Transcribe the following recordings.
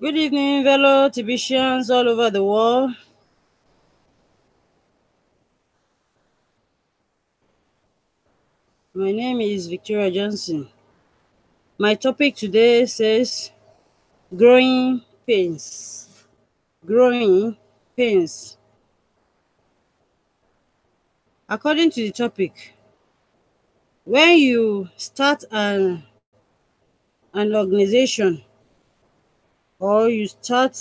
Good evening, fellow Tibetians all over the world. My name is Victoria Johnson. My topic today says growing pains. Growing pains. According to the topic, when you start an organization or you start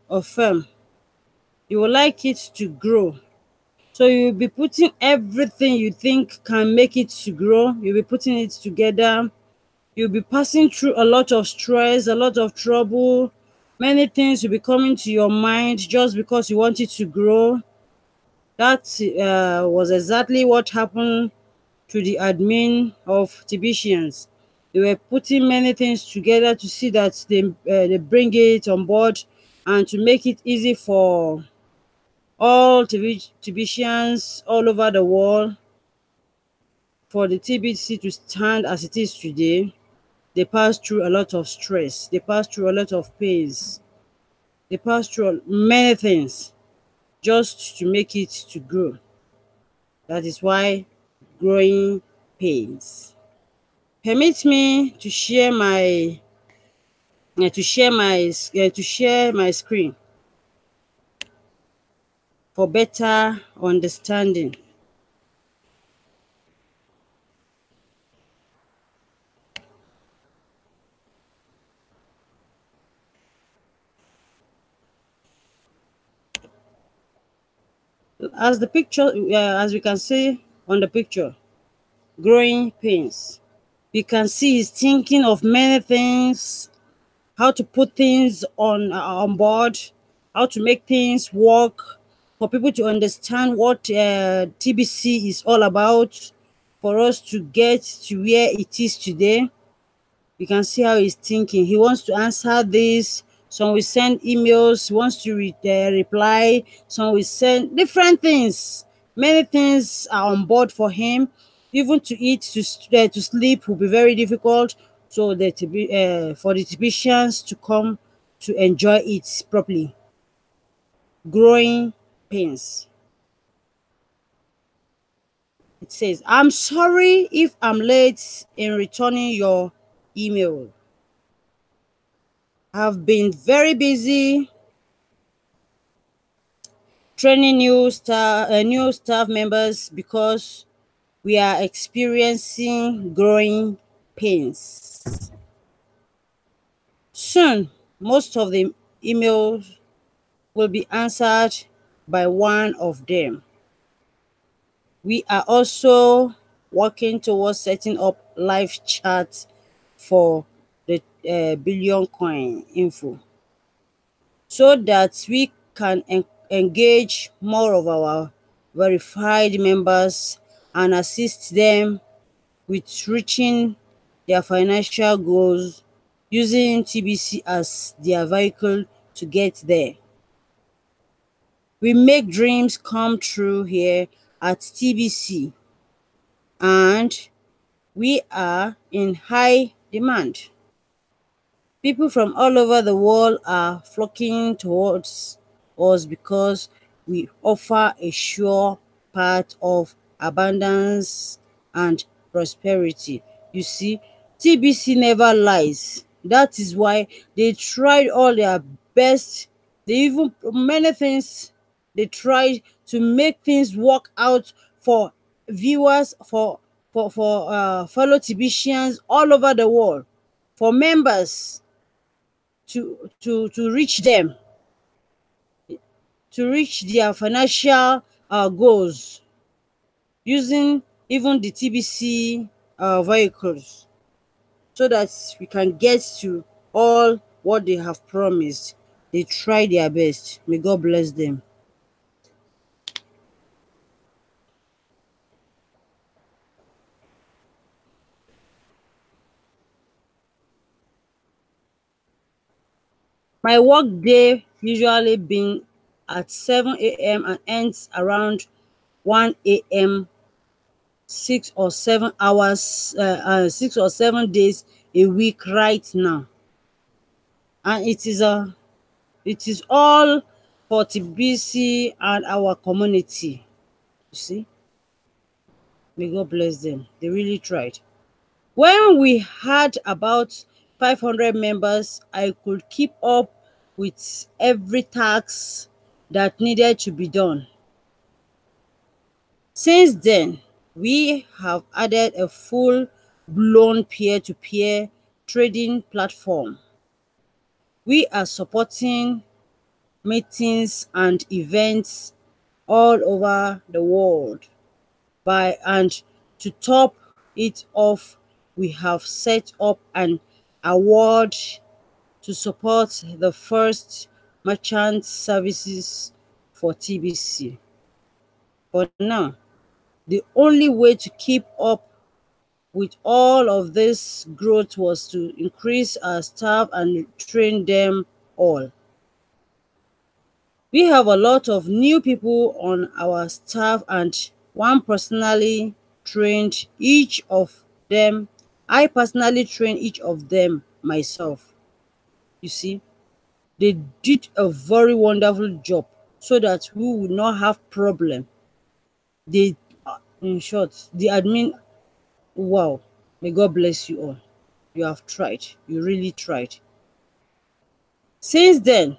a firm, you would like it to grow. So you'll be putting everything you think can make it to grow. You'll be putting it together. You'll be passing through a lot of stress, a lot of trouble. Many things will be coming to your mind just because you want it to grow. That was exactly what happened to the admin of Tibetians. They were putting many things together to see that they bring it on board and to make it easy for all Tibetians all over the world for the TBC to stand as it is today. They pass through a lot of stress. They pass through a lot of pains. They pass through many things just to make it to grow. That is why growing pains. Permit me to share my screen for better understanding. As we can see on the picture, growing pains. We can see he's thinking of many things, how to put things on board, how to make things work, for people to understand what TBC is all about, for us to get to where it is today. You can see how he's thinking. He wants to answer this. Some will send emails. He wants to reply. Some will send different things. Many things are on board for him. Even to eat, to sleep will be very difficult. So for the Tibetan to come to enjoy it properly. Growing pains. It says, I'm sorry if I'm late in returning your email. I've been very busy training new staff members because we are experiencing growing pains. Soon, most of the emails will be answered by one of them. We are also working towards setting up live chat for the billion coin info so that we can engage more of our verified members and assist them with reaching their financial goals using TBC as their vehicle to get there. We make dreams come true here at TBC, and we are in high demand. People from all over the world are flocking towards us because we offer a sure path of abundance and prosperity. You see, TBC never lies. That is why they tried all their best. They even many things they tried to make things work out for viewers, for fellow Tibetians all over the world, for members to reach them, to reach their financial goals using even the TBC vehicles so that we can get to all what they have promised. They try their best. May God bless them. My work day usually been at 7 a.m. and ends around 1 a.m. 6 or 7 days a week right now. and it is all for TBC and our community. You see, may God bless them. They really tried. When we had about 500 members, I could keep up with every task that needed to be done. Since then, we have added a full-blown peer-to-peer trading platform. We are supporting meetings and events all over the world. And to top it off, we have set up an award to support the first merchant services for TBC. For now, the only way to keep up with all of this growth was to increase our staff and train them all. We have a lot of new people on our staff, and one personally trained each of them. I personally trained each of them myself. You see, they did a very wonderful job so that we would not have problem. They, in short, the admin, wow, may God bless you all. You have tried. You really tried. Since then,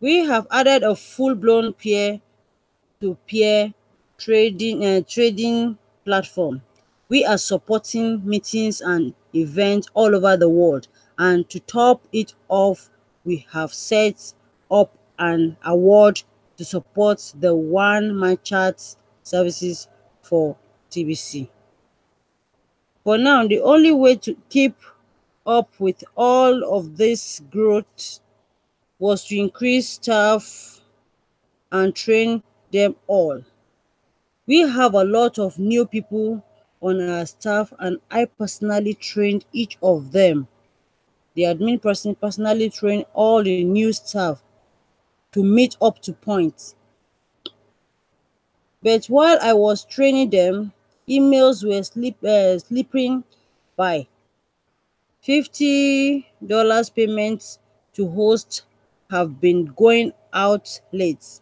we have added a full-blown peer-to-peer trading platform. We are supporting meetings and events all over the world, and to top it off, we have set up an award to support the one-man chat services for TBC. For now, the only way to keep up with all of this growth was to increase staff and train them all. We have a lot of new people on our staff, and I personally trained each of them. The admin person personally trained all the new staff to meet up to point. But while I was training them, emails were slipping by. $50 payments to host have been going out late,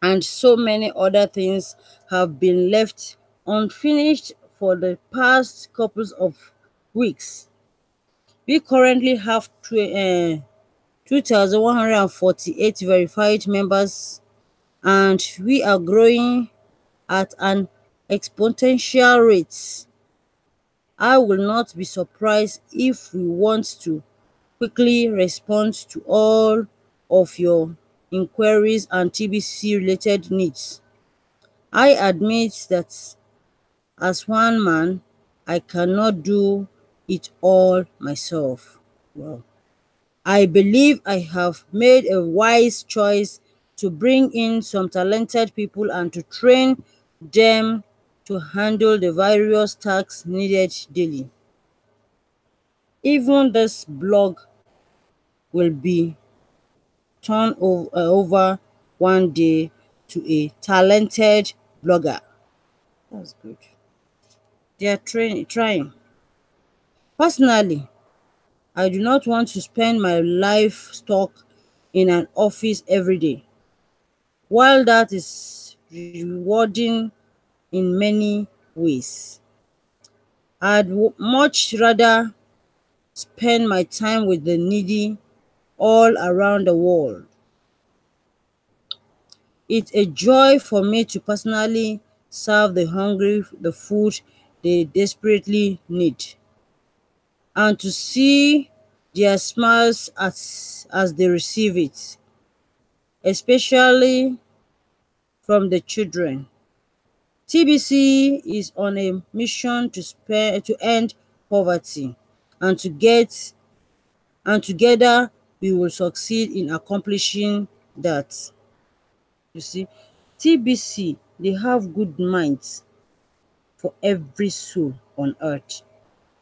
and so many other things have been left unfinished for the past couple of weeks. We currently have 2,148 verified members, and we are growing at an exponential rate. I will not be surprised if we want to quickly respond to all of your inquiries and TBC related needs. I admit that as one man, I cannot do it all myself. Well, I believe I have made a wise choice to bring in some talented people and to train them to handle the various tasks needed daily. Even this blog will be turned over one day to a talented blogger. That's good. They are trying. Personally, I do not want to spend my life stuck in an office every day. While that is rewarding in many ways, I'd much rather spend my time with the needy all around the world. It's a joy for me to personally serve the hungry the food they desperately need, and to see their smiles as they receive it, especially from the children. TBC is on a mission to end poverty, and together we will succeed in accomplishing that. You see, TBC, they have good minds for every soul on earth.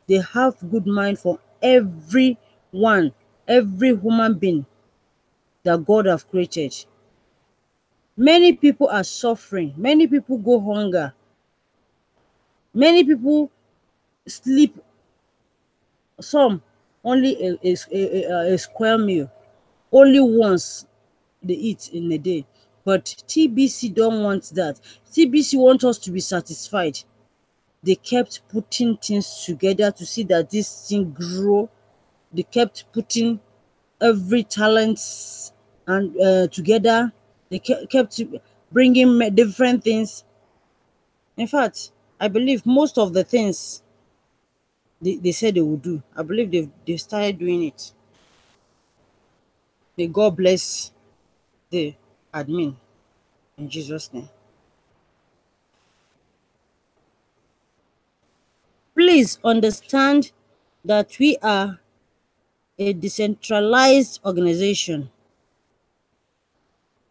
They have good mind for everyone, every human being that God have created. Many people are suffering. Many people go hunger. Many people sleep, some only a square meal, only once they eat in a day. But TBC don't want that. TBC want us to be satisfied. They kept putting things together to see that this thing grow. They kept putting every talent and together. They kept bringing different things. In fact, I believe most of the things they said they would do, I believe they've started doing it. May God bless the admin in Jesus' name. Please understand that we are a decentralized organization.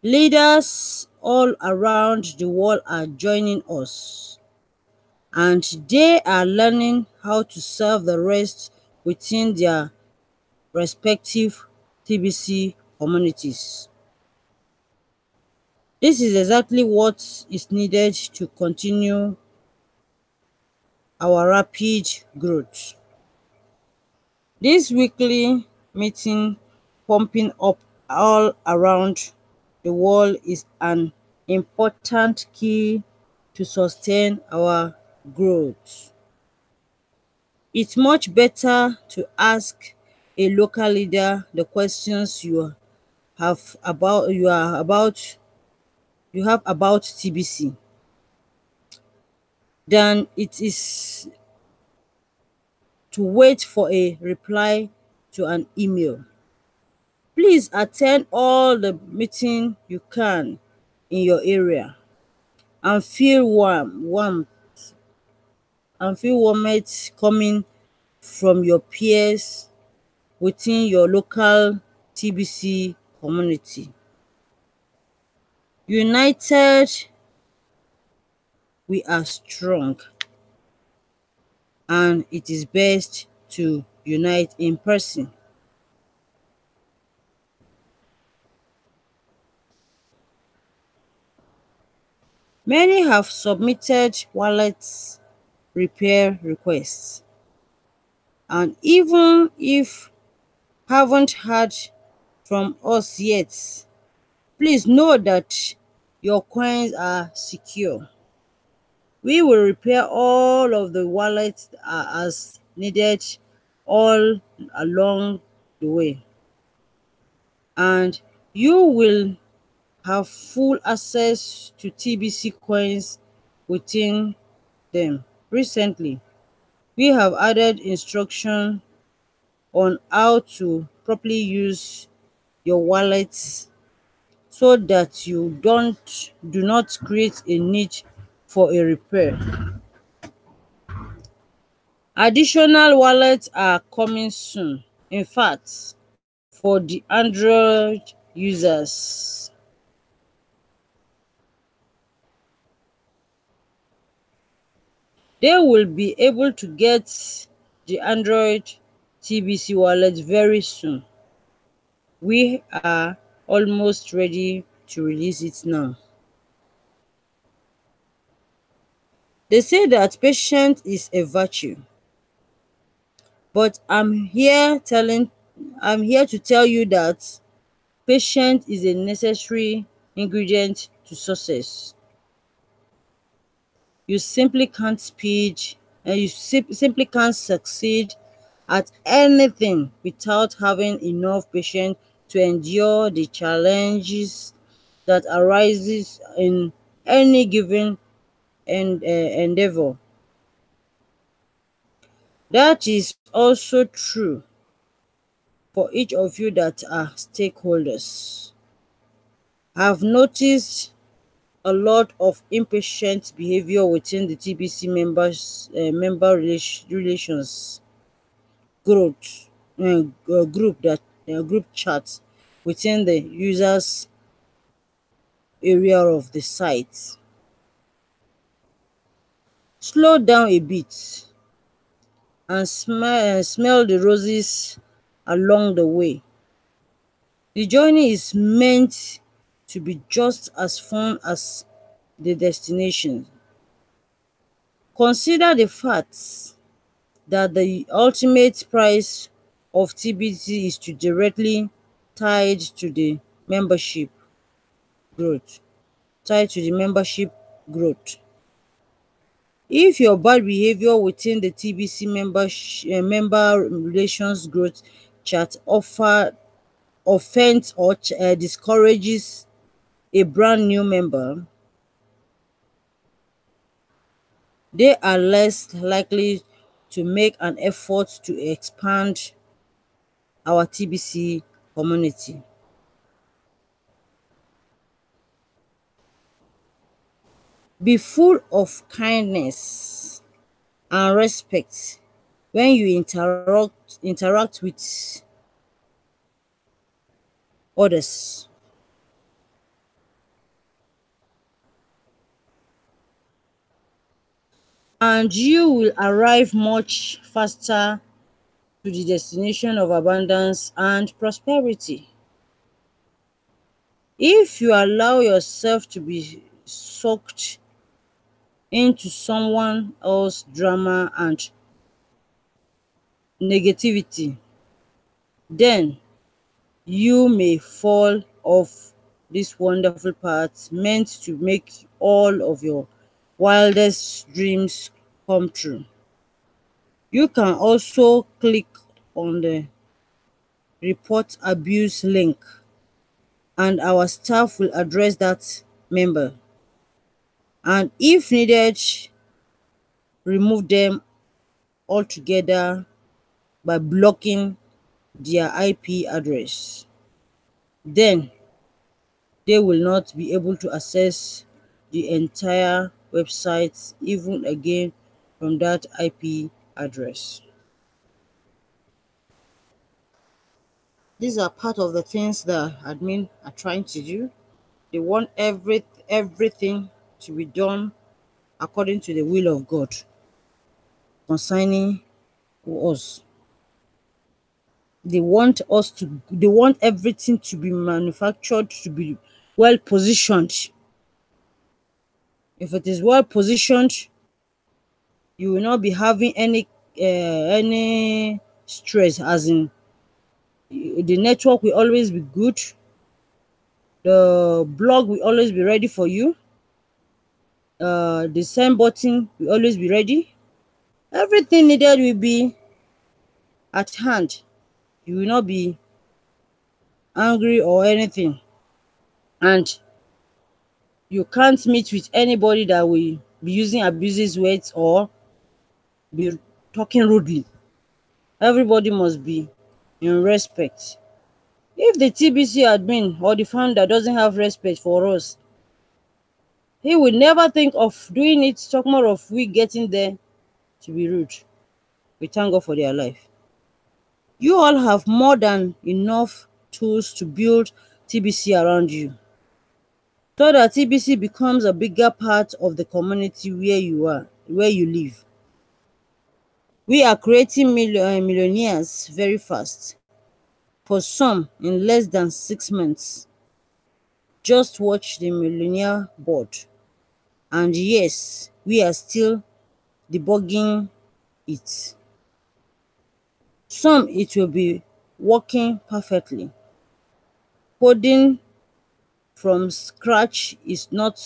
Leaders all around the world are joining us, and they are learning how to serve the rest within their respective TBC communities. This is exactly what is needed to continue our rapid growth. This weekly meeting pumping up all around the world is an important key to sustain our growth. It's much better to ask a local leader the questions have about you are about you have about TBC than it is to wait for a reply to an email. Please attend all the meeting you can in your area and feel warmth coming from your peers within your local TBC community. United, we are strong, and it is best to unite in person. Many have submitted wallet repair requests, and even if haven't heard from us yet, please know that your coins are secure. We will repair all of the wallets as needed all along the way, and you will have full access to TBC coins within them. Recently, we have added instruction on how to properly use your wallets so that you do not create a need for a repair. Additional wallets are coming soon. In fact, for the Android users, they will be able to get the Android TBC wallet very soon. We are almost ready to release it now. They say that patience is a virtue, but I'm here to tell you that patience is a necessary ingredient to success. You simply can't speed and simply can't succeed at anything without having enough patience to endure the challenges that arises in any given endeavor. That is also true for each of you that are stakeholders. I've noticed a lot of impatient behavior within the TBC relations growth group chat within the users area of the site. Slow down a bit and smell the roses along the way. The journey is meant to be just as fun as the destination. Consider the fact that the ultimate prize of TBC is to directly tied to the membership growth. Tied to the membership growth. If your bad behavior within the TBC member relations growth chart offends or discourages a brand new member, they are less likely to make an effort to expand our TBC community. Be full of kindness and respect when you interact with others. And you will arrive much faster to the destination of abundance and prosperity. If you allow yourself to be sucked into someone else's drama and negativity, then you may fall off this wonderful path meant to make all of your wildest dreams come true. You can also click on the report abuse link and our staff will address that member and if needed remove them altogether by blocking their IP address. Then they will not be able to access the entire website even again from that IP address. These are part of the things that admin are trying to do. They want everything to be done according to the will of God concerning us. They want everything to be manufactured to be well positioned. If it is well positioned, you will not be having any stress, as in the network will always be good, the blog will always be ready for you, the send button will always be ready, everything needed will be at hand. You will not be angry or anything, and you can't meet with anybody that will be using abusive words or be talking rudely. Everybody must be in respect. If the TBC admin or the founder doesn't have respect for us, he will never think of doing it. Talk more of we getting there to be rude. We thank God for their life. You all have more than enough tools to build TBC around you so that TBC becomes a bigger part of the community where you live. We are creating millionaires very fast. For some, in less than 6 months. Just watch the millionaire board. And yes, we are still debugging it. Some it will be working perfectly. Coding from scratch is not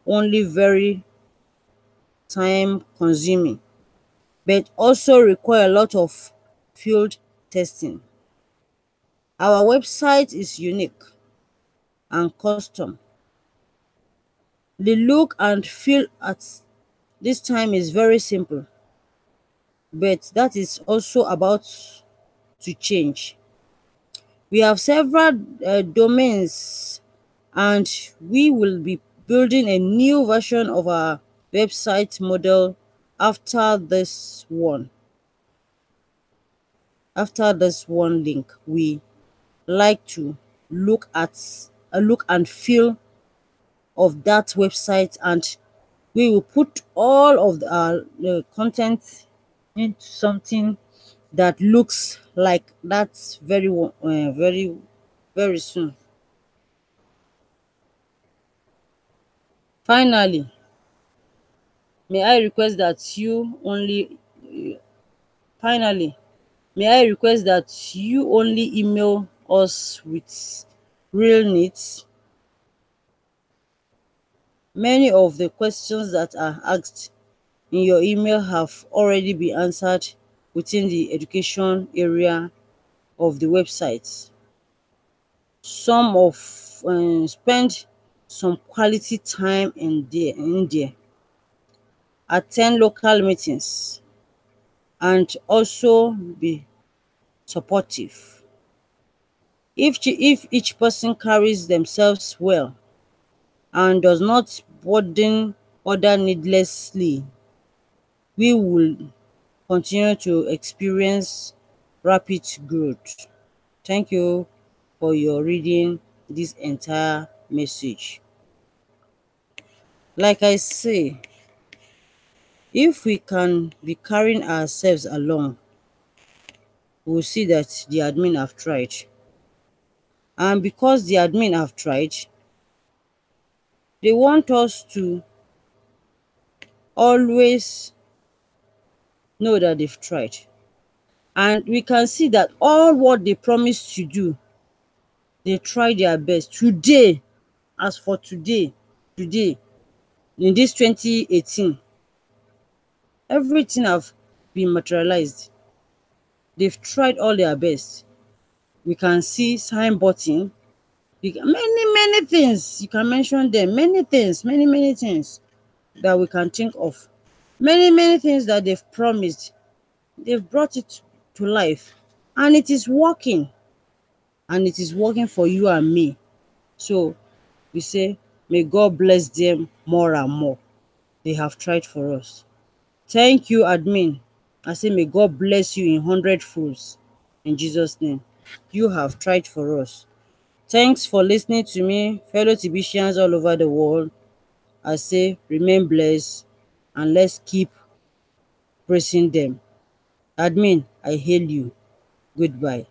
only very time consuming, but also require a lot of field testing. Our website is unique and custom. The look and feel at this time is very simple, but that is also about to change. We have several domains and we will be building a new version of our website model after this one. After this one link, we like to look at a look and feel of that website, and we will put all of the content into something that looks like that very soon. Finally, may I request that you only finally May I request that you only email us with real needs? Many of the questions that are asked in your email have already been answered within the education area of the website. Some of spend some quality time in there, attend local meetings, and also be supportive. If each person carries themselves well and does not burden other needlessly, we will continue to experience rapid growth. Thank you for your reading this entire message. Like I say, if we can be carrying ourselves along, we'll see that the admin have tried. And because the admin have tried, they want us to always know that they've tried. And we can see that all what they promised to do, they try their best. Today, as for today, in this 2018, everything have been materialized. They've tried all their best. We can see sign button, many things. You can mention them, many things, many things that we can think of. Many things that they've promised. They've brought it to life. And it is working. And it is working for you and me. So we say, may God bless them more and more. They have tried for us. Thank you, admin. I say, may God bless you in hundredfolds. In Jesus' name. You have tried for us. Thanks for listening to me, fellow Tibicians all over the world. I say, remain blessed and let's keep praising them. Admin, I hail you. Goodbye.